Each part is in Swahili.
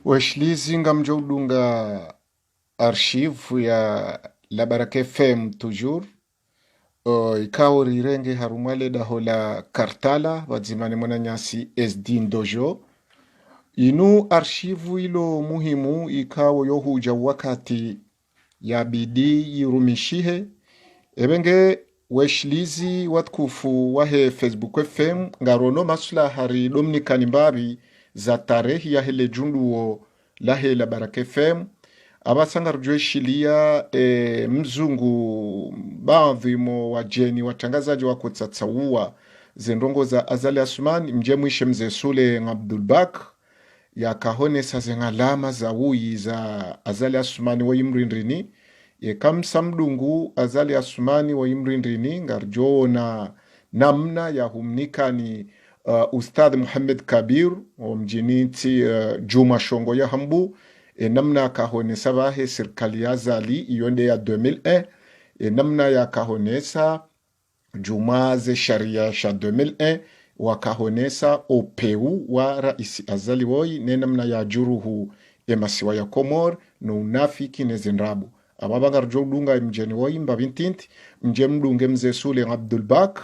Washlizinga mjoudunga archive ya La Baraka FM toujours ikao rirenge harumwale dahola kartala wadzimane mwana nyasi SD Ndojo inu archive ilo muhimu ikao yohuja wakati ya bidii yirumishihe ebenge weshlizi watkufu wahe Facebook FM ngarono masula hari Dominikani mbabi za tarehi ya hele junduo lahe La Baraka FM abasanga rujweshilia mzungu baadhi mo wajeni watangazaji wako tsatsaua zendongo za Azali Asumani mjemwishe mze Sule Abdulbak ya kahone sazenga lama za uyi za Azali Asumani wa imrindrini ye kamsa mdungu Azali Asumani wa imrindrini ngarjo na namna ya humnikani Ustadh Muhammad Kabir wa mjiniti Juma Shongo ya Hambu namna kahonesa bahe serikali ya Azali iyonde ya 2001 namna ya kahonesa Juma ze sharia sha 2001 wakahonesa opeu wa raisi Azali woi ne namna ya juruhu masiwa ya Komor no unafiki ne zenrabu ababangar jodunga mjeni woi mbabintinti mjemdunge mze Sule Abdulbak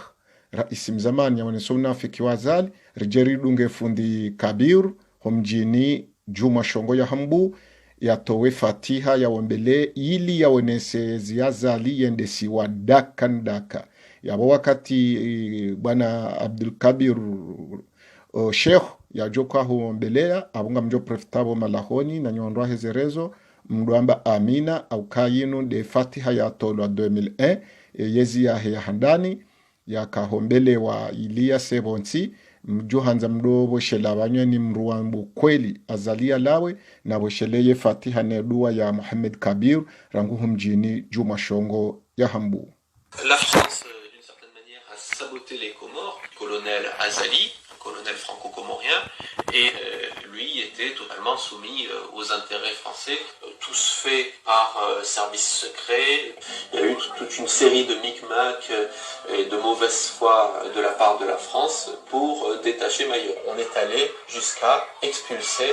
raisi mzamani ya waneso unafiki wa Azali rijeri dunge fundi Kabir homjini Juma Shongo ya Hambu yatowe fatiha ya wambele ili ya wenese ziazali yendesi wa daka ndaka yabo wakati bwana Abdul Kabir Sheikh ya joka huombelea abunga mjo prefitabo malahoni na nyondwa hezerezo mduamba amina au kayinu de fatiha ya tolwa 2001 yezi ya handani ya kahombele wa ilia sebonsi mjuhanza mdo boshela banyweni mruambu kweli azalia lawe na bosheleye fatiha ne dua ya Muhammad Kabir ranguhu mjini Juma Shongo ya Hambu. La France, d'une certaine manière, a saboté les Comores, colonel Azali, colonel franco-comorien, et lui était totalement soumis aux intérêts français, tous faits par services secrets. Il y a eu toute une série de micmacs et de mauvaise foi de la part de la France pour détacher Mayotte. On est allé jusqu'à expulser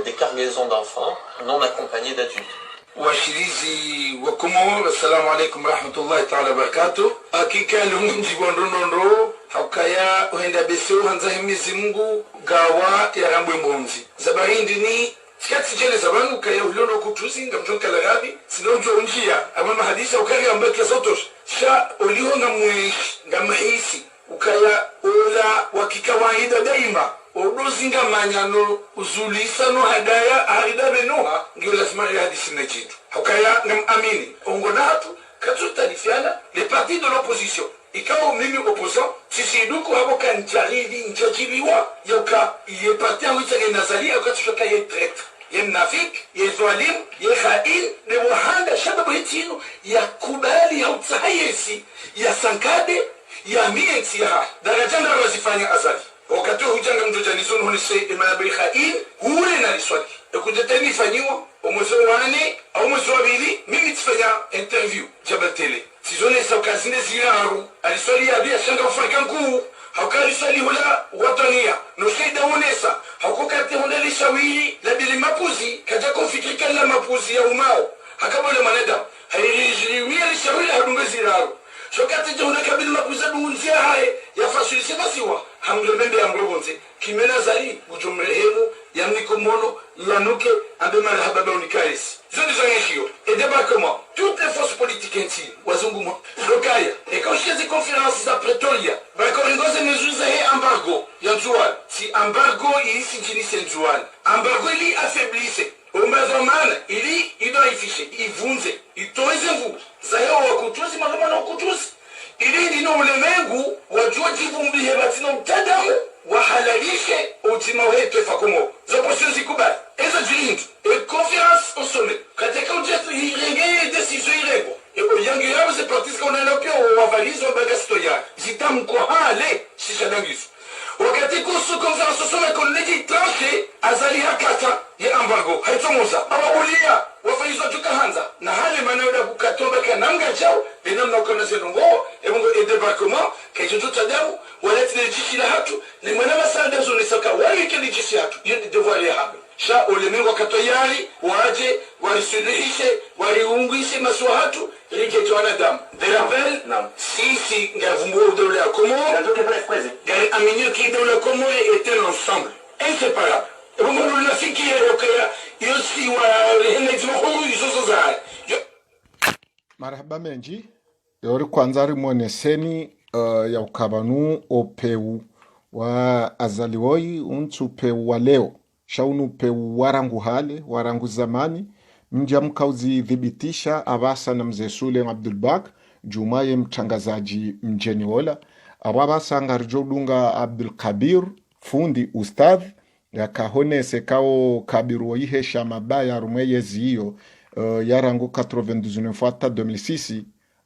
des cargaisons d'enfants non accompagnés d'adultes. washirizi wa Komoro, assalamu alaikum rahmatullahi ta'ala barakatuh. Hakika lungu njibondondo hakaya uhenda beso hanza himizi Mungu gawa ya rambwe mbonzi zabarindi ni sikati jele zabangu kaya ulono kutuzi ngamjonka lagabi sinonjo njia ama hadisa ukari ambeke sotosh sha olihonga mwe ngamahisi ukaya ola wakikawaida daima odozinga manyano uzulisa no hadaya haridabe noha ngiyo lazima ya hadisi na chitu hakaya ngam amini ongonatu katutalifiana les partis de l'opposition ikawa mimi opposant sisi duko habo kan jaridi njajibiwa yoka ye parti awitse nazali akatushoka ye traite ye nafik ye zalim ye khain de wahanda shababu hitino ya kubali ya utsayesi ya sankade ya mieti ya darajana rozifanya Azali wakati hujanga mjojanizo hunise imanabi khain hule na liswali ekujeteni fanyiwa omwezo wane au mwezo wabili mimi tifanya interview Jabal Tele sizone saukazine ziraru aliswali ya bia shanga ufrika nkuu haukali swali hula watania nushida unesa haukukati hula lishawili labili mapuzi kaja konfikirika la mapuzi ya umao hakabole maneda hairijiwia lishawili hadunga ziraru shokati jona kabili mapuzi dunzia hae ya fasulisi basiwa hamlemende ya mrobonze kimena zari ujumrehemu ya mnikomono lanuke ambe marhaba baunikaisi zoni zangeshio et débarquement toutes les forces politiques intimes wazungu lokaya et quand je faisais conférence à Pretoria bakoringoze nezuza he embargo ya Nzual si embargo ici nchini Nzual embargo ili affaiblisse umazamana ili idoifishe ivunze itoeze mvu zayo wakutuzi magamana wakutuzi ili ndino ulemengu wajua jivumbi hebatino mtadamu wahalalishe utima wetu fakomo zoposio zikubali ezo jilindi e confiance au sommet katika ujetu irenge decision irego e oyangi yabo ze partis qu'on a lopio wavalizo bagasto ya zitamko hale shishadangiso wakati kusu conference au sommet qu'on legi tranché Azali hakata ye embargo haitomoza ababulia wafanyizwa tukahanza na hali manawda kukatomba kananga chao enamna ukoneze nongo ebongo e débarquement kejoto tadamu walati ne jishila hatu ni mwana masanda zone saka wali kele jishi hatu yende devoir ya habu sha ulimwengu wakatoyari waje warisuluhishe wariungishe maswahatu riketo wanadamu deravel sisi ngavumbua dola ya Komoro gari aminio ki dola ya Komoro était l'ensemble inséparable bungu nafikia yokaya yosi wa rehene zimahuru isoso za marhaba menji yori kwanza rimoneseni ya ukabanu opeu wa azaliwoi untu peu wa leo shaunu peu warangu hale warangu zamani mja mkauzi dhibitisha abasa na mzee Sule Abdul Bak Jumaye mtangazaji mjeni wola awabasa ngarjodunga Abdul Kabir fundi ustadh ya kahone sekao Kabiru oihesha mabaya rumeye ziyo yarangu 92 fata 2006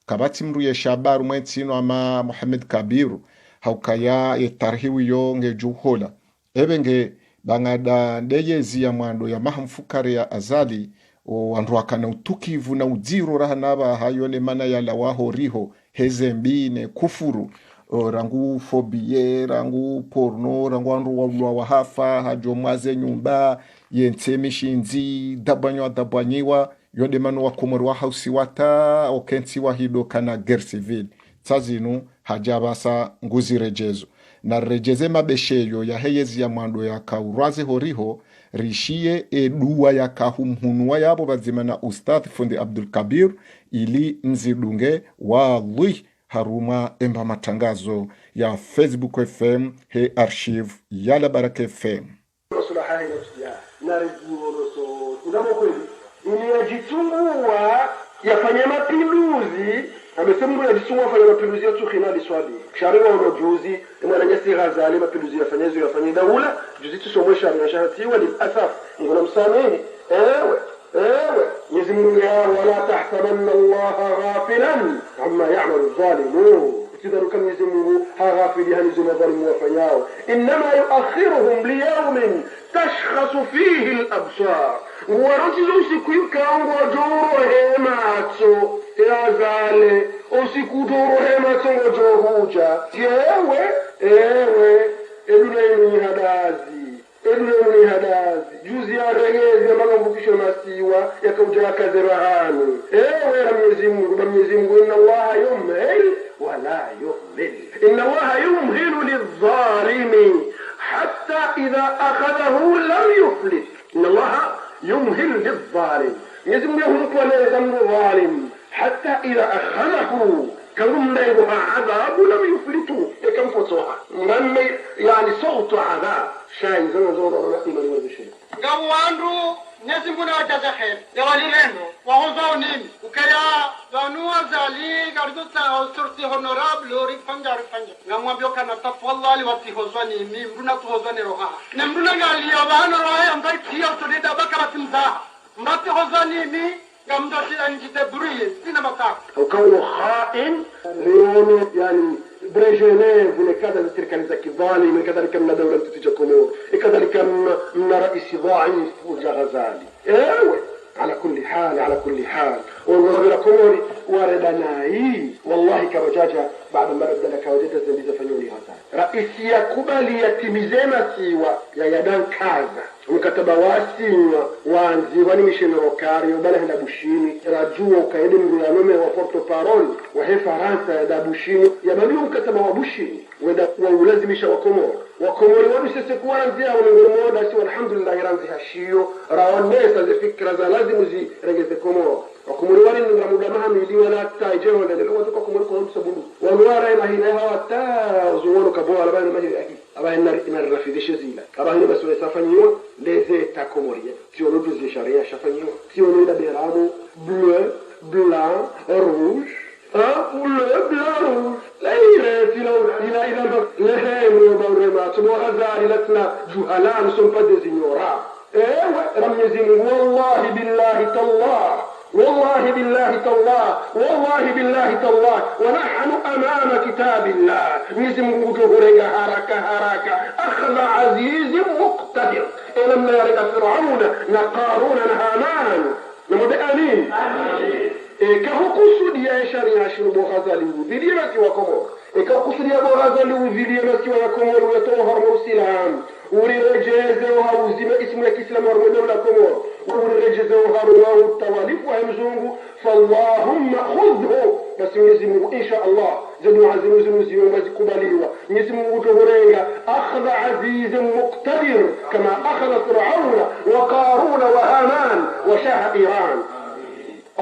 kabati mruye shabaru mwetino ama Muhammad Kabiru haukaya yetarhiwi yo ngejuhola ebenge bangada ndeyezi ya mwando ya mahamfukare ya azali wandu wakana utukivu na udziro rahanaba hayole mana ya lawaho riho hezembine kufuru rangu fobie rangu porno rangu wandu walua wahafa hajo mwaze nyumba yentemishinzi dabanyiwa yode manu wa Komoro wa hausi wata okensi wa hido kana guerre civile tsazinu hajabasa nguzi rejezo na rejeze mabesheyo ya heyezi ya mwando ya kauraze horiho rishie edua ya kahumhunua yabo bazimana ustadh fundi Abdul Kabir ili nzidunge wallahi haruma emba matangazo ya Facebook FM he archive ya la Baraka FM iliyajitungua yafanye mapinduzi amesema yajitungua yafanye mapinduzi ya tukhina liswadi shariwa unojuzi mwana nyasi Ghazali mapinduzi yafanye daula juzi tusomwe sharia shahatiwa lilasaf ngona msamehe ewe Mwenyezi Mungu wala tahsabanna Allaha ghafilan amma ya'malu adh-dhalimun tidharuka Mwenyezi Mungu haghafili hanizuna dhalimu wafanyao inma yuakhiruhum liyawmin tashkhasu fihi al-absar warotizo usiku yukango joro hematso yazale usiku joro hematso ngojohuja ewe eduneni hadazi juzi ya regezi ambayo mbukisho masiwa yakauja kazerahani Mwenyezi Mungu inna Allaha yumhil wala yuhmil inna Allaha yumhilu lidh-dhalimi hatta idha akhadhahu lam yuflit inna Allaha yumhil lidh-dhalim Mwenyezi Mungu humkueleza mdhalim hatta idha akhadhahu كم ليها عذاب لم يفلتوا كم فتوها من يعني صوت عذاب شاي زمان زمان ولا إيمان ولا شيء قاموا عنده ناس يقولون هذا خير يا وليلنا وهو زونين وكذا زانوا زالي قردوا صرتي هنوراب لوري فنجار قاموا بيوكا نطف والله لوقتي هزوني ميمرونا تهزوني روها نمرونا قال لي أبان روها أم ضيق هي وتريد بكرة تمزاح مرتي هزوني مي قام دوشي أنجي تبريه سينا مساق وكونه خائن ليونه يعني بريجينيف ولكذا تلك الزكي ظالم كذلك من دولة تتجا كومور كذلك من رئيس ضعيف وجغزالي على كل حال والغير كوموري وردناي والله كبجاجة بعد ما رد لك وجدت زميزة فنوني هذا رئيسي يكبالي يتمزيما سيوا يا يدان كازا mkataba wasinywa wanziwani mishenokari ubale henda bushini rajua ukaidi mgulanome wa porto parole wa he Faransa ya da bushini ya babiyo mkataba wa bushini wenda ulazimisha wakomori wadu sese kuwa ranzia ulingomoda si walhamdulillah ranzi hashiyo rawanesa ze fikra za lazimu zi regeze komoro wakomori wani nungamuda mahami iliwa na taijeo ndelewa tuka komori kwa mtu sabundu wanuara ina hina hawa ta zuwano kaboa labani majiri ahi abahe inarrafidishe zila abahe nibasuwe safanyiwa leze ta komorie siono duzi sharia shafanyiwa siono ida beramu bleu blanc rouge bleu blanc rouge لا يرتلو إلى لهم وبورما تبو غزالي لتنا جهلاء ne sont pas des ignorants رميزين والله بالله تالله ونحن أمام كتاب الله نزم وجوه حركة أخذ عزيز مقتدر لما يرد فرعون نقارون هامان نمد أمين كهو ya sharia shirubo Ghazali udhiliye masiwa Komoro ikakusudia Ghazali udhiliye masiwa ya Komoro yatoa hormo Islam urirejezeho hauzime ismu ya Kiislamu wa dawla Komoro urirejezeho haruwa utawalifu wa mzungu fallahumma khudhu basi Mwenyezi Mungu insha Allah zenu azimu zenu ziomba zikubaliwa Mwenyezi Mungu tuhurenga akhadha azizun muqtadir kama akhadha Fir'auna wa Qaruna wa Haman wa shaha Iran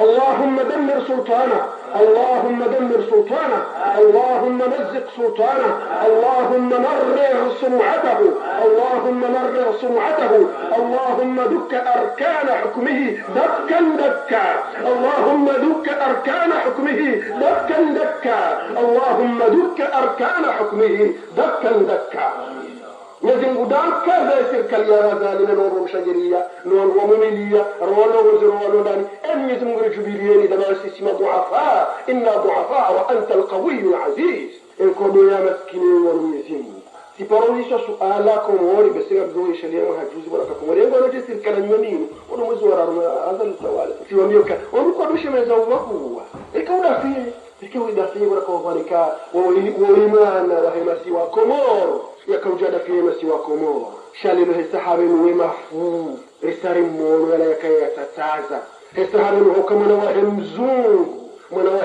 اللهم دمر سلطانه اللهم دمر سلطانه اللهم مزق سلطانه اللهم مرر سمعته اللهم مرر سمعته اللهم دك أركان حكمه دكا دكا اللهم دك أركان حكمه دكا دكا اللهم دك أركان حكمه دكا دكا نزنgu dan kaza sirkal ya razalina non mshajiria non mu'miniya rono waziro ndani en nizmu rjubiliyeni da sisima duafa inna duafa wa anta alqawiy alaziz en kodo ya maskini wa mzimu siparonisha suala komori besiga bzo shalia hajuzi baraka komori ngo no sirkal nyamini ono mwezi wa azal tawala siwamioka ono kodushe meza uwakuwa ikauda fi ikiwa fi baraka wanika wa imana wa hemasi wa komoro yakaujada fi masi wa Komoro shalilo hesahabe we mafu risari mono yala yakaya tataza hesahabe ho kama na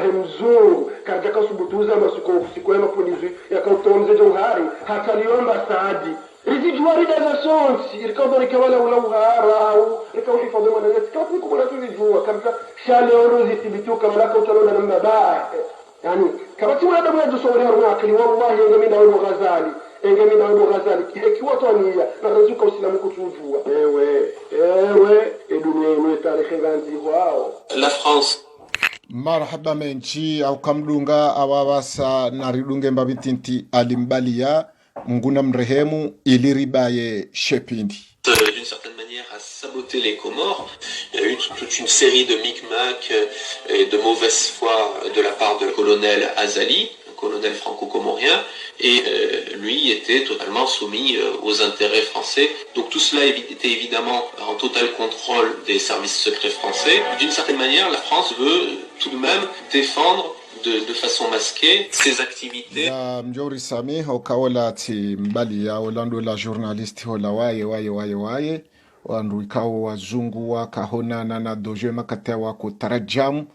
mzungu kaja kasubutuza masuko usiku ya mapolisi yakautonze johari hataliomba saadi rizijwari daza sonsi ilikawdani kawala ulauharau ikawhifadhi mana yaskafu kubula tujua kabisa shalilo zithibituka malaka utalona na mbaya yani kabati wala damu yajusawri haruna akili wallahi yangamina wa Ghazali engemi na Ghazali ikiwa twania na razuka usilamu kutujua ewe dunia ino tarehe ganzi wao La France marhaba menchi au kamdunga awawasa naridunge mbabitinti alimbalia mnguna mrehemu iliribaye shepindi d'une certaine manière à saboter les Comores. Il y a eu toute une série de micmacs et de mauvaise foi de la part du colonel Azali, un colonel franco-comorien, et lui était totalement soumis aux intérêts français. Donc tout cela était évidemment en total contrôle des services secrets français. D'une certaine manière, la France veut tout de même défendre de façon masquée ses activités. Ya mjori sami hokaola ti mbali ya olando la journaliste hola waye wandu ikawo wazungu wa kahona na doje makatewa kutarajamu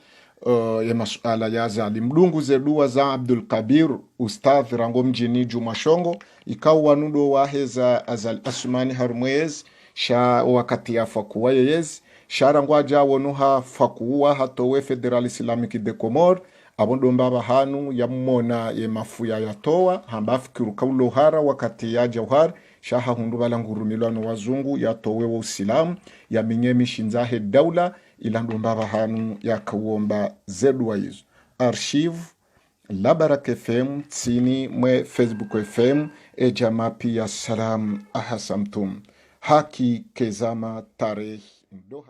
ya masuala ya zali mdungu zedua za Abdul Kabir ustadh rango mjini Jumashongo ikawo wanudo waheza azal asumani harumwez sha wakati ya fakuwa yeyez sharangwaja wonuha fakuwa hatowe Federal Islamic de Comore abondo mbaba hanu ya mmona ye mafuya yatowa hambafu kiruka ulohara wakati ya jauhar shaha hundu balangurumilwano wazungu yatowe wa usilamu ya minyemi shinzahe daula ilandu mbaba hanu ya kawomba zedwa hizo archive Labarak FM tsini mwe Facebook FM ejama pia salam ahasamtum haki kezama tarehe ndoha